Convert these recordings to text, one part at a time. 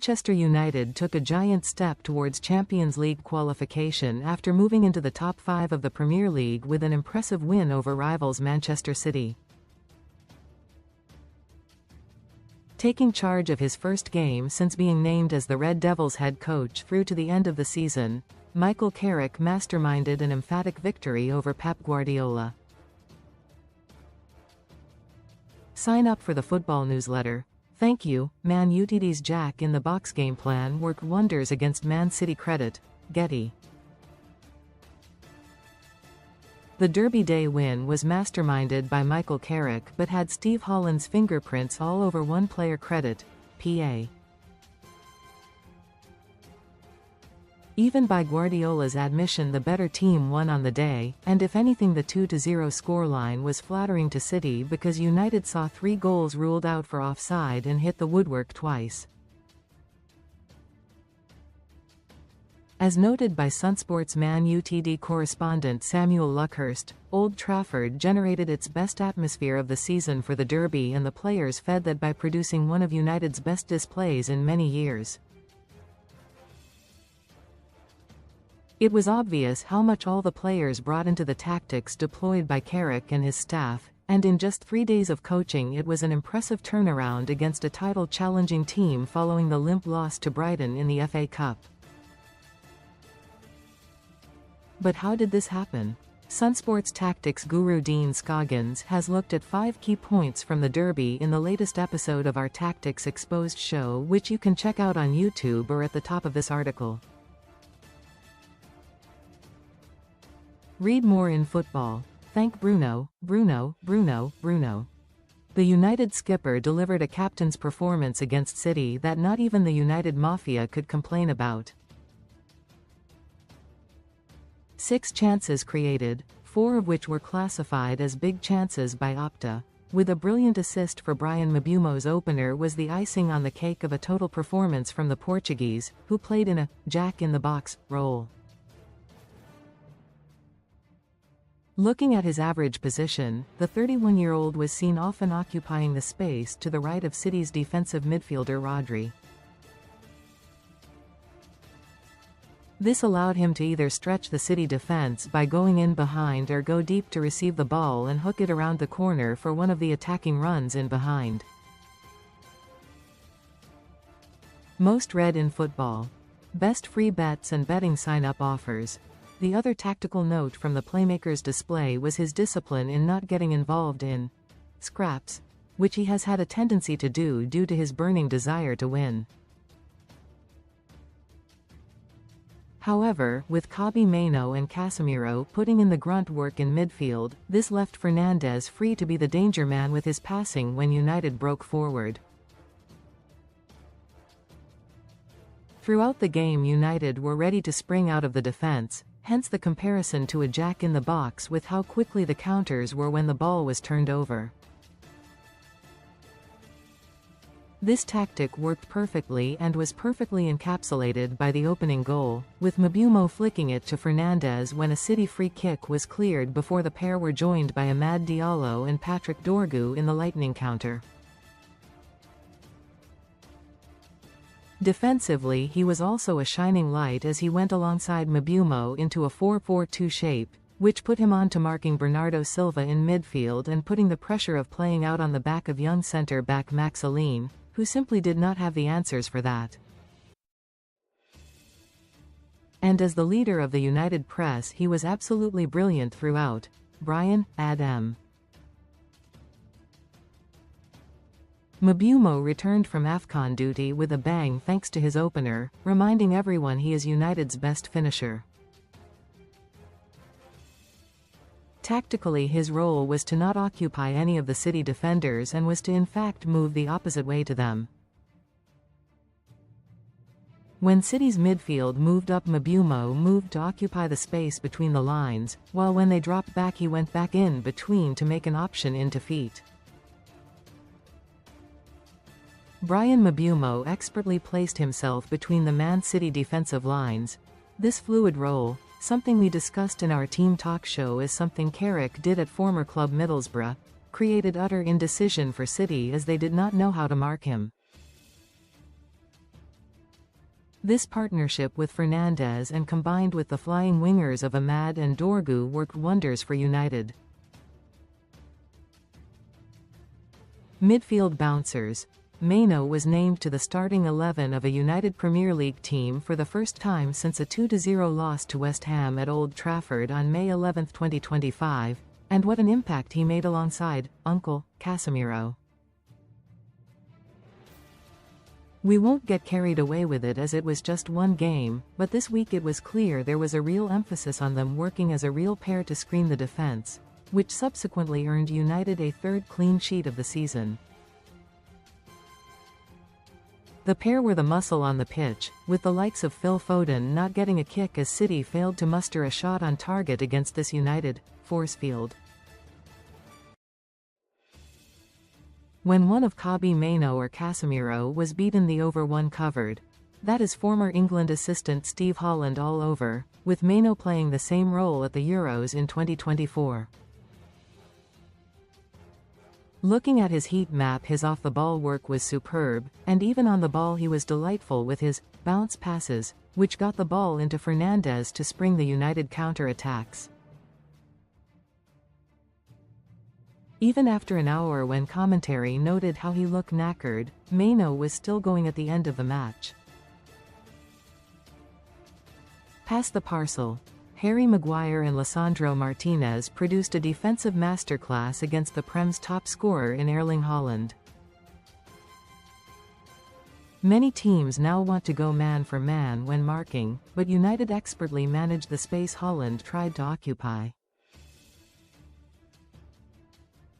Manchester United took a giant step towards Champions League qualification after moving into the top 5 of the Premier League with an impressive win over rivals Manchester City. Taking charge of his first game since being named as the Red Devils head coach through to the end of the season, Michael Carrick masterminded an emphatic victory over Pep Guardiola. Sign up for the football newsletter. Thank you. Man Utd's jack-in-the-box game plan worked wonders against Man CityCredit. Getty. The Derby Day win was masterminded by Michael Carrick but had Steve Holland's fingerprints all over one playerCredit, payi. Even by Guardiola's admission, the better team won on the day, and if anything the 2-0 scoreline was flattering to City because United saw 3 goals ruled out for offside and hit the woodwork twice. As noted by Sunsport's Man Utd correspondent Samuel Luckhurst, Old Trafford generated its best atmosphere of the season for the derby, and the players fed that by producing one of United's best displays in many years. It was obvious how much all the players brought into the tactics deployed by Carrick and his staff, and in just 3 days of coaching it was an impressive turnaround against a title-challenging team following the limp loss to Brighton in the FA Cup. But how did this happen? Sunsport's tactics guru Dean Scoggins has looked at 5 key points from the derby in the latest episode of our Tactics Exposed show, which you can check out on YouTube or at the top of this article. Read more in football. Thank Bruno. The United skipper delivered a captain's performance against City that not even the United Mafia could complain about. 6 chances created, 4 of which were classified as big chances by Opta, with a brilliant assist for Bryan Mbeumo's opener was the icing on the cake of a total performance from the Portuguese, who played in a jack-in-the-box role. Looking at his average position, the 31-year-old was seen often occupying the space to the right of City's defensive midfielder Rodri. This allowed him to either stretch the City defense by going in behind or go deep to receive the ball and hook it around the corner for one of the attacking runs in behind. Most read in football. Best free bets and betting sign-up offers. The other tactical note from the playmaker's display was his discipline in not getting involved in scraps, which he has had a tendency to do due to his burning desire to win. However, with Kobbie Mainoo and Casemiro putting in the grunt work in midfield, this left Fernandes free to be the danger man with his passing when United broke forward. Throughout the game United were ready to spring out of the defense, hence the comparison to a jack-in-the-box with how quickly the counters were when the ball was turned over. This tactic worked perfectly and was perfectly encapsulated by the opening goal, with Mbeumo flicking it to Fernandes when a City free kick was cleared before the pair were joined by Amad Diallo and Patrick Dorgu in the lightning counter. Defensively he was also a shining light as he went alongside Mbeumo into a 4-4-2 shape, which put him on to marking Bernardo Silva in midfield and putting the pressure of playing out on the back of young centre-back Max Aline, who simply did not have the answers for that. And as the leader of the United press he was absolutely brilliant throughout. Brian, Adam. Mbeumo returned from AFCON duty with a bang thanks to his opener, reminding everyone he is United's best finisher. Tactically his role was to not occupy any of the City defenders and was to in fact move the opposite way to them. When City's midfield moved up Mbeumo moved to occupy the space between the lines, while when they dropped back he went back in between to make an option into feet. Bryan Mbeumo expertly placed himself between the Man City defensive lines. This fluid role, something we discussed in our team talk show is something Carrick did at former club Middlesbrough, created utter indecision for City as they did not know how to mark him. This partnership with Fernandes and combined with the flying wingers of Ahmad and Dorgu worked wonders for United. Midfield bouncers. Maino was named to the starting 11 of a United Premier League team for the first time since a 2-0 loss to West Ham at Old Trafford on May 11, 2025, and what an impact he made alongside Uncle Casemiro. We won't get carried away with it as it was just one game, but this week it was clear there was a real emphasis on them working as a real pair to screen the defense, which subsequently earned United a third clean sheet of the season. The pair were the muscle on the pitch, with the likes of Phil Foden not getting a kick as City failed to muster a shot on target against this United force field. When one of Kobbie Mainoo or Casemiro was beaten, the over one covered. That is former England assistant Steve Holland all over, with Mainoo playing the same role at the Euros in 2024. Looking at his heat map, his off-the-ball work was superb, and even on the ball he was delightful with his bounce passes, which got the ball into Fernandes to spring the United counter-attacks. Even after an hour when commentary noted how he looked knackered, Mainoo was still going at the end of the match. Pass the parcel. Harry Maguire and Lisandro Martinez produced a defensive masterclass against the Prem's top scorer in Erling Haaland. Many teams now want to go man for man when marking, but United expertly managed the space Haaland tried to occupy.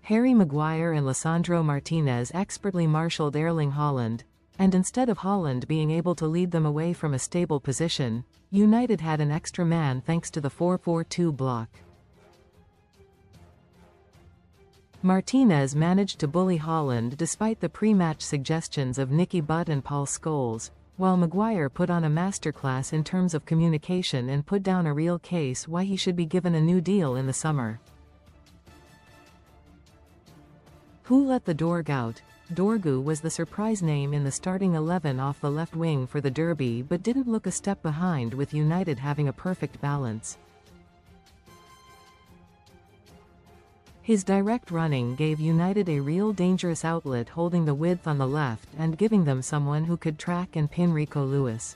Harry Maguire and Lisandro Martinez expertly marshalled Erling Haaland, and instead of Haaland being able to lead them away from a stable position, United had an extra man thanks to the 4-4-2 block. Martinez managed to bully Haaland despite the pre-match suggestions of Nicky Butt and Paul Scholes, while Maguire put on a masterclass in terms of communication and put down a real case why he should be given a new deal in the summer. Who let the Dorg out? Dorgu was the surprise name in the starting 11 off the left wing for the derby, but didn't look a step behind, with United having a perfect balance. His direct running gave United a real dangerous outlet, holding the width on the left and giving them someone who could track and pin Rico Lewis.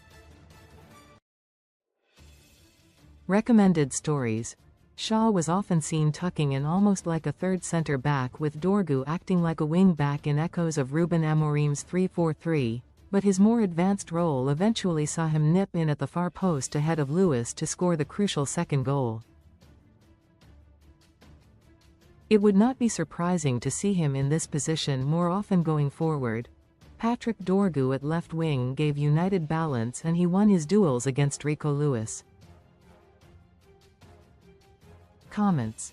Recommended stories. Shaw was often seen tucking in almost like a third centre-back, with Dorgu acting like a wing-back in echoes of Ruben Amorim's 3-4-3, but his more advanced role eventually saw him nip in at the far post ahead of Lewis to score the crucial second goal. It would not be surprising to see him in this position more often going forward. Patrick Dorgu at left wing gave United balance, and he won his duels against Rico Lewis. Comments.